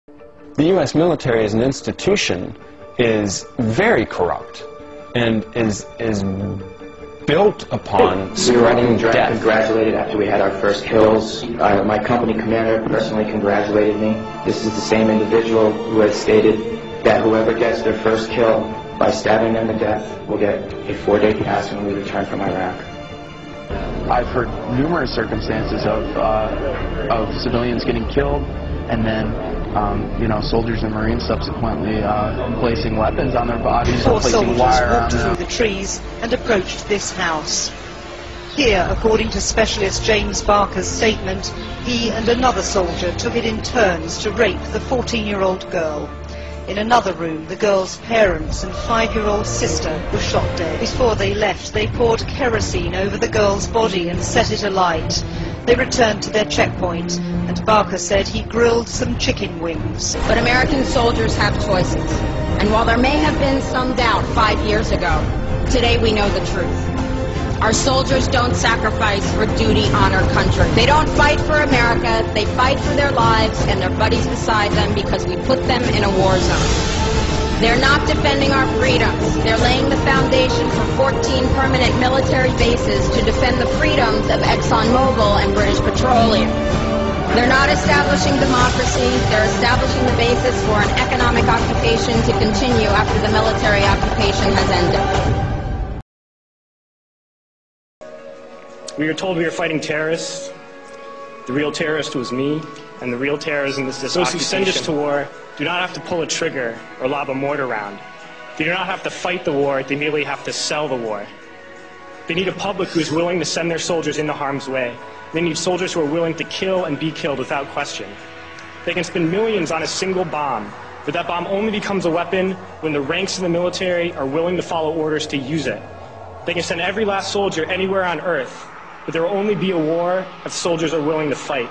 The U.S. military as an institution is very corrupt and is built upon spreading death. Congratulated after we had our first kills. My company commander personally congratulated me. This is the same individual who has stated that whoever gets their first kill by stabbing them to death will get a 4-day pass when we return from Iraq. I've heard numerous circumstances of civilians getting killed, and then soldiers and Marines subsequently placing weapons on their bodies, Four placing soldiers wire on walked them. through the trees and approached this house. Here, according to specialist James Barker's statement, he and another soldier took it in turns to rape the 14-year-old girl. In another room, the girl's parents and 5-year-old sister were shot dead. Before they left, they poured kerosene over the girl's body and set it alight. They returned to their checkpoint, and Barker said he grilled some chicken wings. But American soldiers have choices. And while there may have been some doubt 5 years ago, today we know the truth. Our soldiers don't sacrifice for duty, honor, country. They don't fight for America, they fight for their lives and their buddies beside them because we put them in a war zone. They're not defending our freedoms. They're laying the foundation for 14 permanent military bases to defend the freedoms of ExxonMobil and British Petroleum. They're not establishing democracy, they're establishing the basis for an economic occupation to continue after the military occupation has ended. We were told we were fighting terrorists. The real terrorist was me, and the real terrorism is this Those who send us to war do not have to pull a trigger or lob a mortar round. They do not have to fight the war, they merely have to sell the war. They need a public who is willing to send their soldiers into harm's way. They need soldiers who are willing to kill and be killed without question. They can spend millions on a single bomb, but that bomb only becomes a weapon when the ranks of the military are willing to follow orders to use it. They can send every last soldier anywhere on earth, but there will only be a war if soldiers are willing to fight.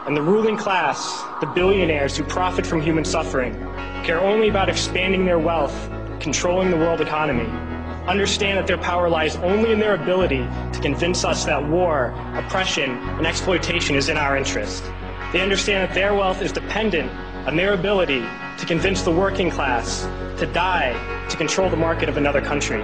And the ruling class, the billionaires who profit from human suffering, care only about expanding their wealth, controlling the world economy. Understand that their power lies only in their ability to convince us that war, oppression, and exploitation is in our interest. They understand that their wealth is dependent on their ability to convince the working class to die to control the market of another country.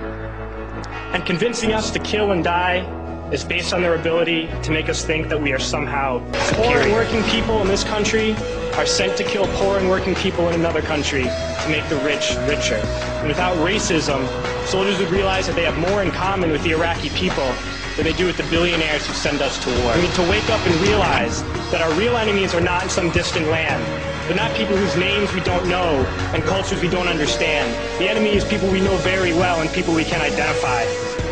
And convincing us to kill and die is based on their ability to make us think that we are somehow superior. Poor and working people in this country are sent to kill poor and working people in another country to make the rich richer. And without racism, soldiers would realize that they have more in common with the Iraqi people than they do with the billionaires who send us to war. We need to wake up and realize that our real enemies are not in some distant land. They're not people whose names we don't know and cultures we don't understand. The enemy is people we know very well and people we can identify.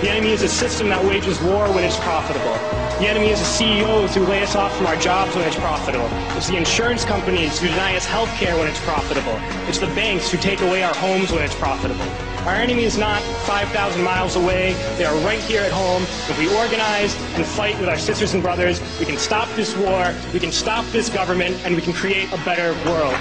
The enemy is a system that wages war when it's profitable. The enemy is the CEOs who lay us off from our jobs when it's profitable. It's the insurance companies who deny us health care when it's profitable. It's the banks who take away our homes when it's profitable. Our enemy is not 5,000 miles away. They are right here at home. If we organize and fight with our sisters and brothers, we can stop this war, we can stop this government, and we can create a better world.